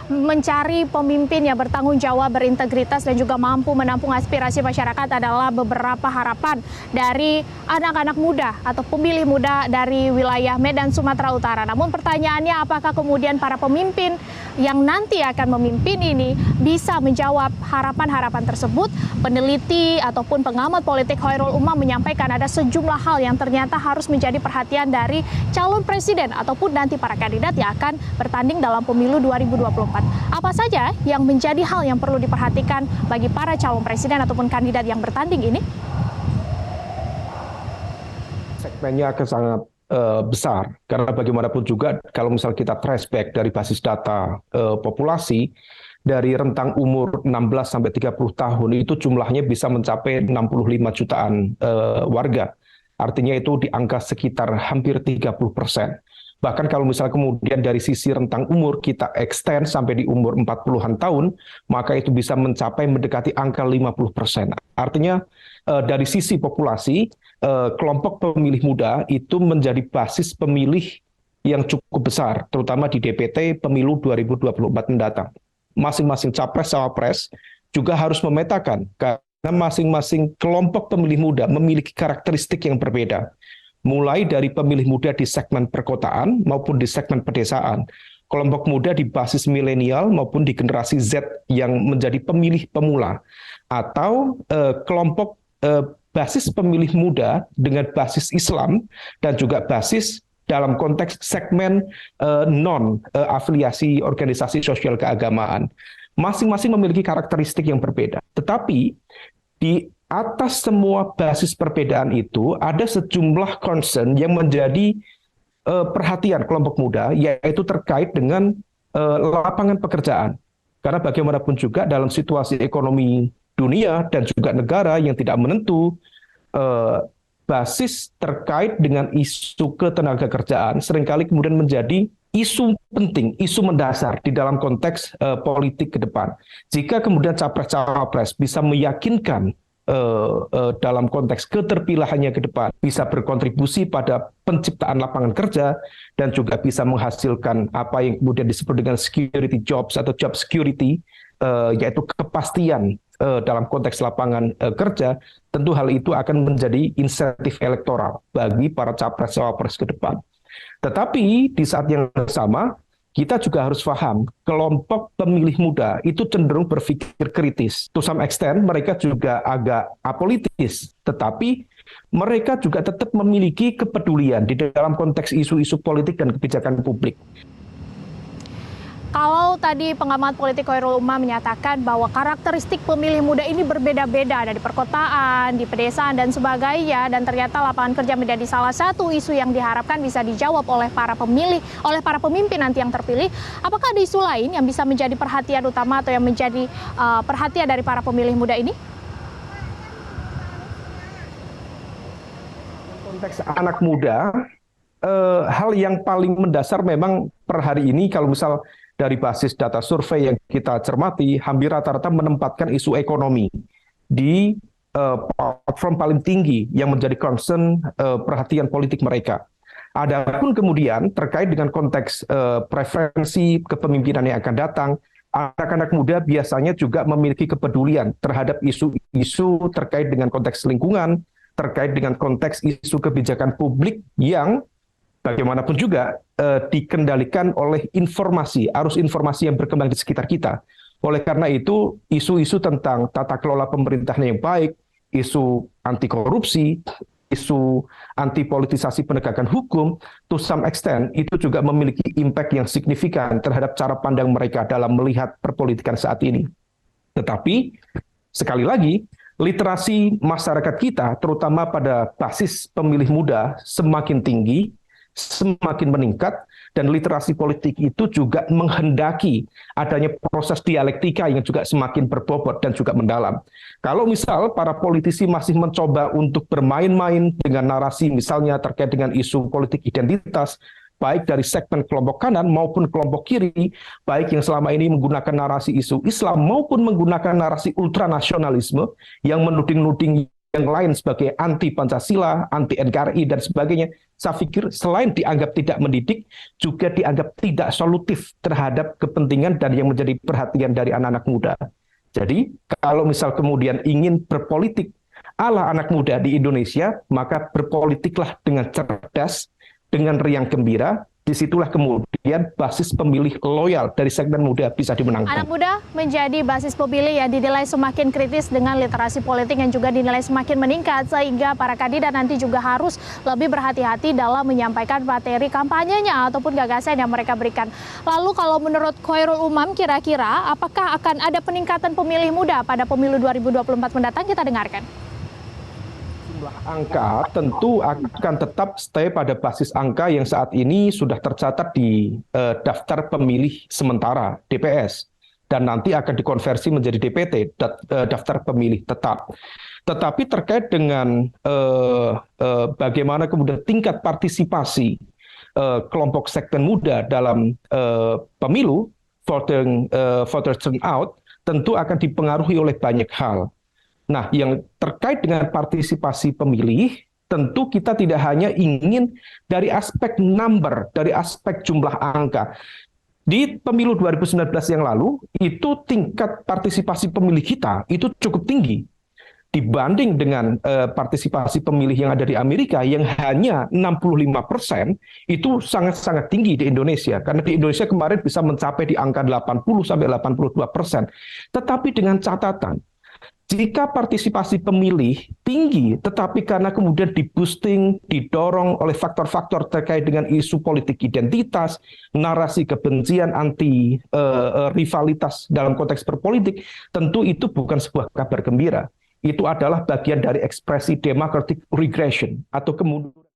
mencari pemimpin yang bertanggung jawab, berintegritas, dan juga mampu menampung aspirasi masyarakat adalah beberapa harapan dari anak-anak muda atau pemilih muda dari wilayah Medan, Sumatera Utara. Namun pertanyaannya, apakah kemudian para pemimpin yang nanti akan memimpin ini bisa menjawab harapan-harapan tersebut? Peneliti ataupun pengamat politik Khairul Umam menyampaikan ada sejumlah hal yang ternyata harus menjadi perhatian dari calon presiden ataupun nanti para kandidat yang akan bertanding dalam pemilu 2024. Apa saja yang menjadi hal yang perlu diperhatikan bagi para calon presiden ataupun kandidat yang bertanding ini? Segmennya akan sangat besar, karena bagaimanapun juga kalau misal kita trace back dari basis data populasi, dari rentang umur 16 sampai 30 tahun itu jumlahnya bisa mencapai 65 jutaan warga. Artinya itu di angka sekitar hampir 30%. Bahkan kalau misalnya kemudian dari sisi rentang umur kita extend sampai di umur 40-an tahun, maka itu bisa mencapai mendekati angka 50%. Artinya dari sisi populasi, kelompok pemilih muda itu menjadi basis pemilih yang cukup besar, terutama di DPT pemilu 2024 mendatang. Masing-masing capres-cawapres juga harus memetakan, karena masing-masing kelompok pemilih muda memiliki karakteristik yang berbeda. Mulai dari pemilih muda di segmen perkotaan maupun di segmen pedesaan, kelompok muda di basis milenial maupun di generasi Z yang menjadi pemilih pemula, atau kelompok basis pemilih muda dengan basis Islam dan juga basis dalam konteks segmen non-afiliasi organisasi sosial keagamaan. Masing-masing memiliki karakteristik yang berbeda. Tetapi di atas semua basis perbedaan itu ada sejumlah concern yang menjadi perhatian kelompok muda, yaitu terkait dengan lapangan pekerjaan. Karena bagaimanapun juga dalam situasi ekonomi dunia dan juga negara yang tidak menentu, basis terkait dengan isu ketenaga kerjaan seringkali kemudian menjadi isu penting, isu mendasar di dalam konteks politik ke depan. Jika kemudian capres-cawapres bisa meyakinkan dalam konteks keterpilihannya ke depan, bisa berkontribusi pada penciptaan lapangan kerja dan juga bisa menghasilkan apa yang kemudian disebut dengan security jobs atau job security, yaitu kepastian dalam konteks lapangan kerja, tentu hal itu akan menjadi insentif elektoral bagi para capres-cawapres ke depan. Tetapi di saat yang sama, kita juga harus paham, kelompok pemilih muda itu cenderung berpikir kritis. To some extent, mereka juga agak apolitis, tetapi mereka juga tetap memiliki kepedulian di dalam konteks isu-isu politik dan kebijakan publik. Kalau tadi pengamat politik Khairul Umam menyatakan bahwa karakteristik pemilih muda ini berbeda-beda, ada di perkotaan, di pedesaan, dan sebagainya, dan ternyata lapangan kerja menjadi salah satu isu yang diharapkan bisa dijawab oleh para pemilih, oleh para pemimpin nanti yang terpilih. Apakah ada isu lain yang bisa menjadi perhatian utama atau yang menjadi perhatian dari para pemilih muda ini? Konteks anak muda, hal yang paling mendasar memang per hari ini kalau misal dari basis data survei yang kita cermati, hampir rata-rata menempatkan isu ekonomi di platform paling tinggi yang menjadi concern perhatian politik mereka. Adapun kemudian terkait dengan konteks preferensi kepemimpinan yang akan datang, anak-anak muda biasanya juga memiliki kepedulian terhadap isu-isu terkait dengan konteks lingkungan, terkait dengan konteks isu kebijakan publik yang bagaimanapun juga dikendalikan oleh informasi, arus informasi yang berkembang di sekitar kita. Oleh karena itu, isu-isu tentang tata kelola pemerintahan yang baik, isu anti korupsi, isu anti politisasi penegakan hukum, to some extent itu juga memiliki impact yang signifikan terhadap cara pandang mereka dalam melihat perpolitikan saat ini. Tetapi, sekali lagi, literasi masyarakat kita, terutama pada basis pemilih muda, semakin tinggi, semakin meningkat, dan literasi politik itu juga menghendaki adanya proses dialektika yang juga semakin berbobot dan juga mendalam. Kalau misal para politisi masih mencoba untuk bermain-main dengan narasi misalnya terkait dengan isu politik identitas, baik dari segmen kelompok kanan maupun kelompok kiri, baik yang selama ini menggunakan narasi isu Islam maupun menggunakan narasi ultranasionalisme yang menuding-nuding yang lain sebagai anti Pancasila, anti NKRI dan sebagainya, saya pikir selain dianggap tidak mendidik, juga dianggap tidak solutif terhadap kepentingan dan yang menjadi perhatian dari anak-anak muda. Jadi kalau misal kemudian ingin berpolitik ala anak muda di Indonesia, maka berpolitiklah dengan cerdas, dengan riang gembira. Disitulah kemudian basis pemilih loyal dari segmen muda bisa dimenangkan. Anak muda menjadi basis pemilih yang dinilai semakin kritis dengan literasi politik yang juga dinilai semakin meningkat, sehingga para kandidat nanti juga harus lebih berhati-hati dalam menyampaikan materi kampanyenya ataupun gagasan yang mereka berikan. Lalu kalau menurut Khairul Umam, kira-kira apakah akan ada peningkatan pemilih muda pada pemilu 2024 mendatang? Kita dengarkan. Jumlah angka tentu akan tetap stay pada basis angka yang saat ini sudah tercatat di daftar pemilih sementara DPS dan nanti akan dikonversi menjadi DPT, daftar pemilih tetap. Tetapi terkait dengan bagaimana kemudian tingkat partisipasi kelompok segmen muda dalam pemilu, voter turnout, tentu akan dipengaruhi oleh banyak hal. Nah, yang terkait dengan partisipasi pemilih, tentu kita tidak hanya ingin dari aspek number, dari aspek jumlah angka. Di pemilu 2019 yang lalu, itu tingkat partisipasi pemilih kita itu cukup tinggi. Dibanding dengan partisipasi pemilih yang ada di Amerika yang hanya 65%, itu sangat-sangat tinggi di Indonesia. Karena di Indonesia kemarin bisa mencapai di angka 80-82%. Tetapi dengan catatan, jika partisipasi pemilih tinggi, tetapi karena kemudian di-boosting, didorong oleh faktor-faktor terkait dengan isu politik identitas, narasi kebencian, anti rivalitas dalam konteks berpolitik, tentu itu bukan sebuah kabar gembira. Itu adalah bagian dari ekspresi democratic regression atau kemunduran.